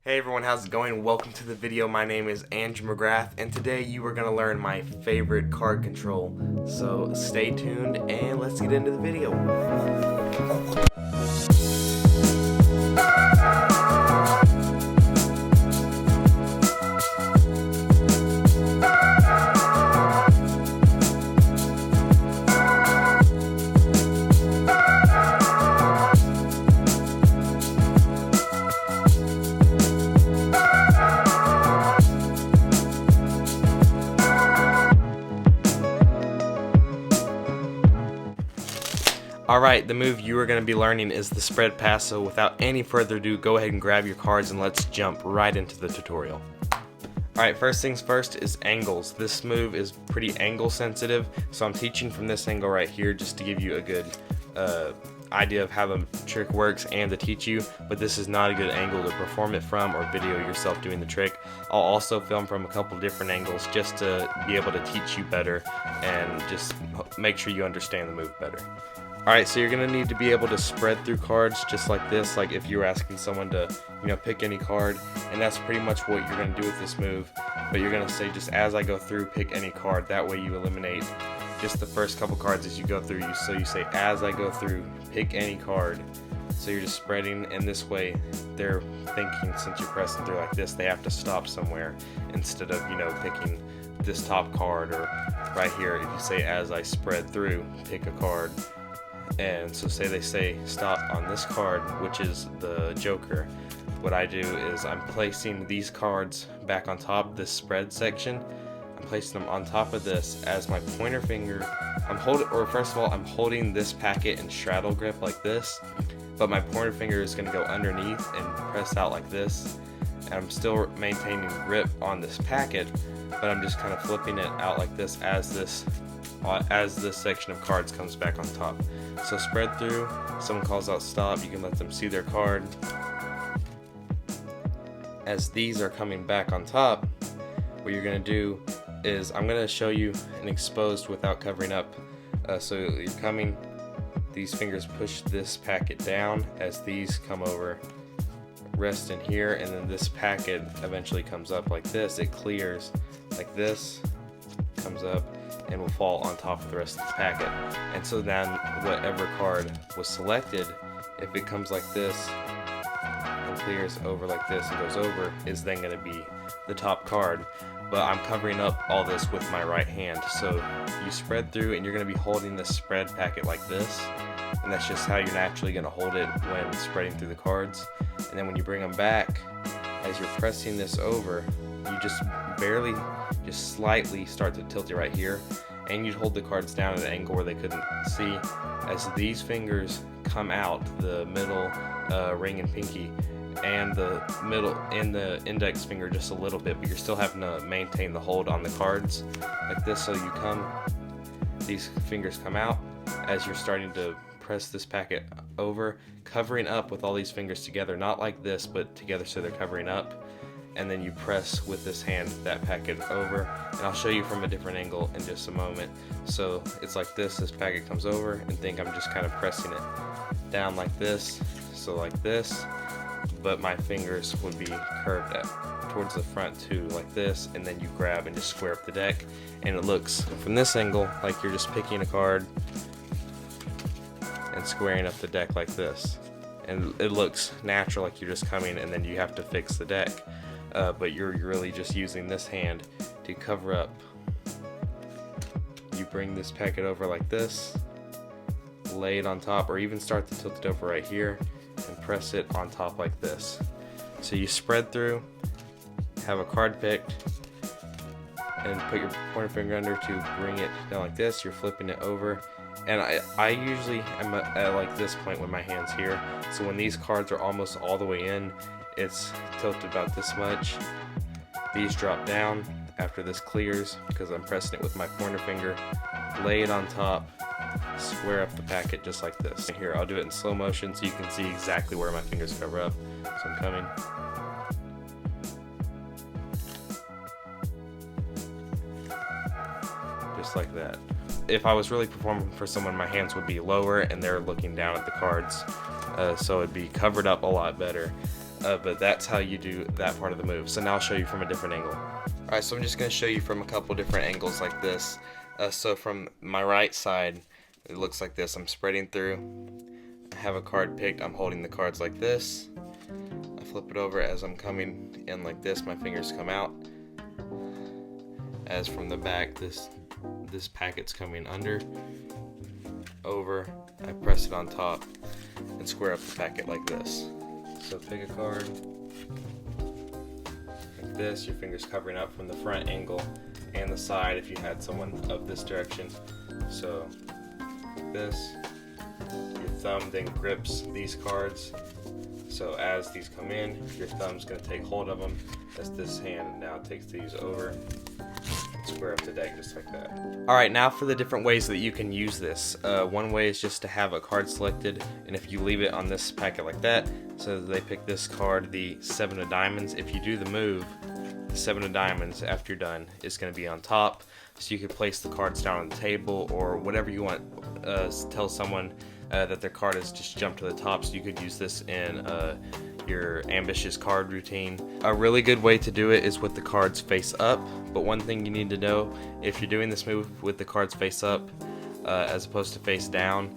Hey everyone, how's it going? Welcome to the video. My name is Andrew McGrath, and today you are going to learn my favorite card control. So stay tuned and let's get into the video. Alright, the move you are going to be learning is the spread pass, so without any further ado, go ahead and grab your cards and let's jump right into the tutorial. Alright, first things first is angles. This move is pretty angle sensitive, so I'm teaching from this angle right here just to give you a good idea of how the trick works and to teach you, but this is not a good angle to perform it from or video yourself doing the trick. I'll also film from a couple different angles just to be able to teach you better and just make sure you understand the move better. Alright, so you're going to need to be able to spread through cards just like this, like if you were asking someone to, pick any card, and that's pretty much what you're going to do with this move. But you're going to say, just as I go through, pick any card. That way you eliminate just the first couple cards as you go through. So you say, as I go through, pick any card. So you're just spreading, and this way they're thinking, since you're pressing through like this, they have to stop somewhere instead of, picking this top card or right here. If you say, as I spread through, pick a card. And so they say stop on this card, which is the Joker. What I do is I'm placing these cards back on top of this spread section. I'm placing them on top of this as my pointer finger. I'm holding this packet in straddle grip like this, but my pointer finger is going to go underneath and press out like this. And I'm still maintaining grip on this packet, but I'm just kind of flipping it out like this as this section of cards comes back on top. So spread through, someone calls out stop, you can let them see their card. As these are coming back on top, what you're going to do is I'm going to show you an exposed without covering up. So you're coming, these fingers push this packet down as these come over, rest in here, and then this packet eventually comes up like this. It clears like this, comes up, and will fall on top of the rest of the packet. And so then whatever card was selected, if it comes like this and clears over like this and goes over, is then going to be the top card. But I'm covering up all this with my right hand. So you spread through, and you're going to be holding this spread packet like this, and that's just how you're naturally going to hold it when spreading through the cards. And then when you bring them back, as you're pressing this over, you just slightly start to tilt it right here, and you'd hold the cards down at an angle where they couldn't see. As these fingers come out, the middle ring and pinky, and the middle and the index finger just a little bit, but you're still having to maintain the hold on the cards like this. So these fingers come out as you're starting to press this packet over, covering up with all these fingers together, not like this, but together so they're covering up. And then you press with this hand that packet over, and I'll show you from a different angle in just a moment. So it's like this packet comes over, and think I'm just kind of pressing it down like this, so like this, but my fingers would be curved towards the front too, like this, and then you grab and just square up the deck, and it looks from this angle like you're just picking a card and squaring up the deck like this, and it looks natural, like you're just coming and then you have to fix the deck. But you're really just using this hand to cover up. You bring this packet over like this, lay it on top, or even start to tilt it over right here and press it on top like this. So you spread through, have a card picked, and put your pointer finger under to bring it down like this. You're flipping it over, and I usually am at like this point with my hands here. So when these cards are almost all the way in, it's tilted about this much. These drop down after this clears because I'm pressing it with my pointer finger. Lay it on top, square up the packet just like this. And here, I'll do it in slow motion so you can see exactly where my fingers cover up. So I'm coming. Just like that. If I was really performing for someone, my hands would be lower and they're looking down at the cards. So it'd be covered up a lot better. but that's how you do that part of the move. So now I'll show you from a different angle. Alright, so I'm just going to show you from a couple different angles like this. So from my right side, it looks like this. I'm spreading through. I have a card picked. I'm holding the cards like this. I flip it over as I'm coming in like this. My fingers come out. As from the back, this packet's coming under, over. I press it on top and square up the packet like this. So pick a card. Like this, your fingers covering up from the front angle and the side if you had someone of this direction. So like this, your thumb then grips these cards. So as these come in, your thumb's going to take hold of them as this hand now takes these over and square up the deck just like that. Alright, now for the different ways that you can use this. One way is just to have a card selected, and if you leave it on this packet like that, so they pick this card, the 7 of diamonds. If you do the move, the 7 of diamonds after you're done is going to be on top. So you could place the cards down on the table or whatever you want. Tell someone that their card has just jumped to the top, so you could use this in your ambitious card routine. A really good way to do it is with the cards face up, but one thing you need to know, if you're doing this move with the cards face up as opposed to face down,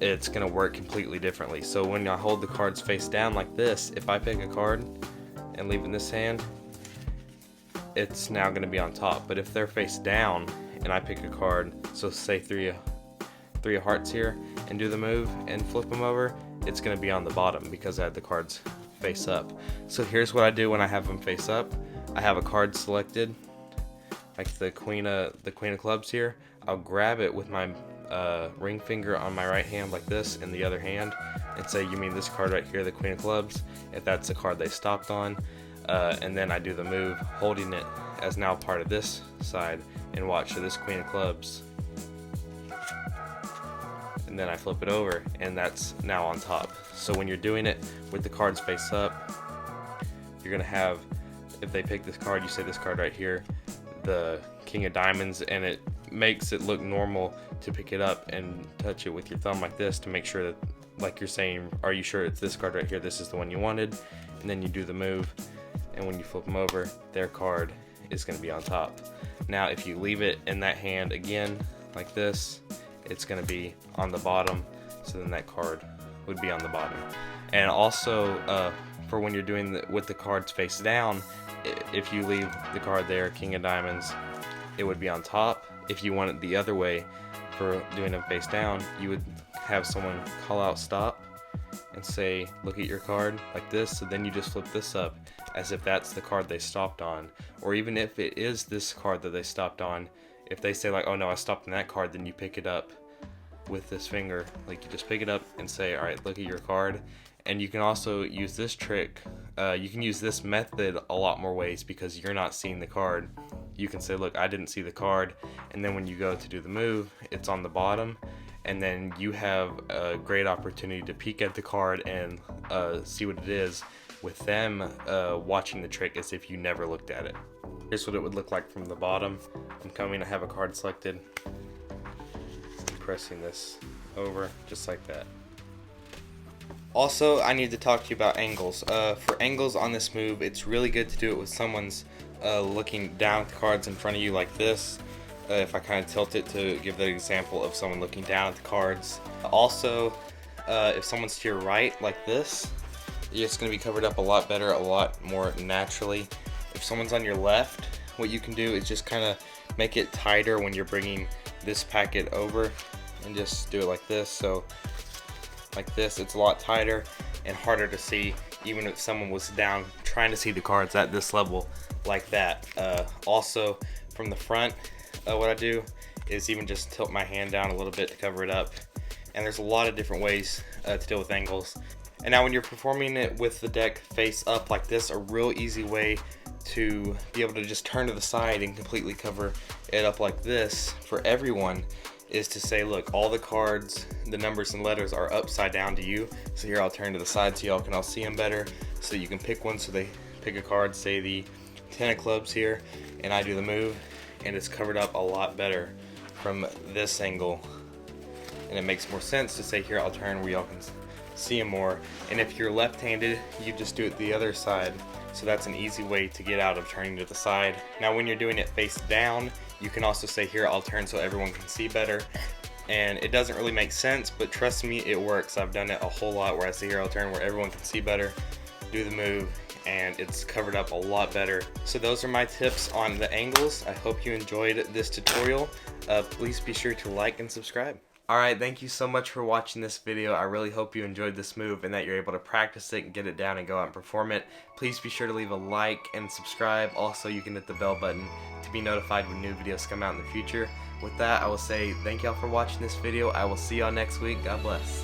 it's going to work completely differently. So when I hold the cards face down like this, if I pick a card and leave it in this hand, it's now going to be on top. But if they're face down and I pick a card, so say three of hearts here, and do the move and flip them over, it's going to be on the bottom because I had the cards face up. So here's what I do when I have them face up. I have a card selected, like the queen of clubs here. I'll grab it with my ring finger on my right hand like this in the other hand and say, you mean this card right here, the queen of clubs, if that's the card they stopped on. And then I do the move holding it as now part of this side, and watch. So this queen of clubs, and then I flip it over and that's now on top. So when you're doing it with the cards face up, you're gonna have, if they pick this card, you say this card right here, the king of diamonds, and it makes it look normal to pick it up and touch it with your thumb like this to make sure that, like you're saying, are you sure it's this card right here, this is the one you wanted? And then you do the move, and when you flip them over, their card is going to be on top. Now if you leave it in that hand again like this, it's going to be on the bottom, so then that card would be on the bottom. And also for when you're doing with the cards face down, if you leave the card there, king of diamonds, it would be on top. If you want it the other way, for doing them face down, you would have someone call out stop and say, look at your card like this. So then you just flip this up as if that's the card they stopped on. Or even if it is this card that they stopped on, if they say like, oh no, I stopped on that card, then you pick it up with this finger. Like you just pick it up and say, all right, look at your card. And you can also use this trick. You can use this method a lot more ways because you're not seeing the card. You can say, look, I didn't see the card. And then when you go to do the move, it's on the bottom. And then you have a great opportunity to peek at the card and see what it is with them watching the trick as if you never looked at it. Here's what it would look like from the bottom. I'm coming, I have a card selected. I'm pressing this over just like that. Also, I need to talk to you about angles. For angles on this move, it's really good to do it with someone's looking down at the cards in front of you like this. If I kind of tilt it to give the example of someone looking down at the cards. Also, if someone's to your right like this, it's going to be covered up a lot better, a lot more naturally. If someone's on your left, what you can do is just kind of make it tighter when you're bringing this packet over, and just do it like this. So like this, it's a lot tighter and harder to see, even if someone was down trying to see the cards at this level like that. Also from the front, what I do is even just tilt my hand down a little bit to cover it up. And there's a lot of different ways to deal with angles. And now when you're performing it with the deck face up like this, a real easy way to be able to just turn to the side and completely cover it up like this for everyone is to say, look, all the cards, the numbers and letters are upside down to you. So here I'll turn to the side so y'all can all see them better. So you can pick one, so they pick a card, say the 10 of clubs here, and I do the move, and it's covered up a lot better from this angle. And it makes more sense to say, here I'll turn where y'all can see them more. And if you're left-handed, you just do it the other side. So that's an easy way to get out of turning to the side. Now when you're doing it face down, you can also say, here, I'll turn so everyone can see better. And it doesn't really make sense, but trust me, it works. I've done it a whole lot where I say, here, I'll turn, where everyone can see better, do the move, and it's covered up a lot better. So those are my tips on the angles. I hope you enjoyed this tutorial. Please be sure to like and subscribe. Alright, thank you so much for watching this video. I really hope you enjoyed this move and that you're able to practice it and get it down and go out and perform it. Please be sure to leave a like and subscribe. Also, you can hit the bell button to be notified when new videos come out in the future. With that, I will say thank y'all for watching this video. I will see y'all next week. God bless.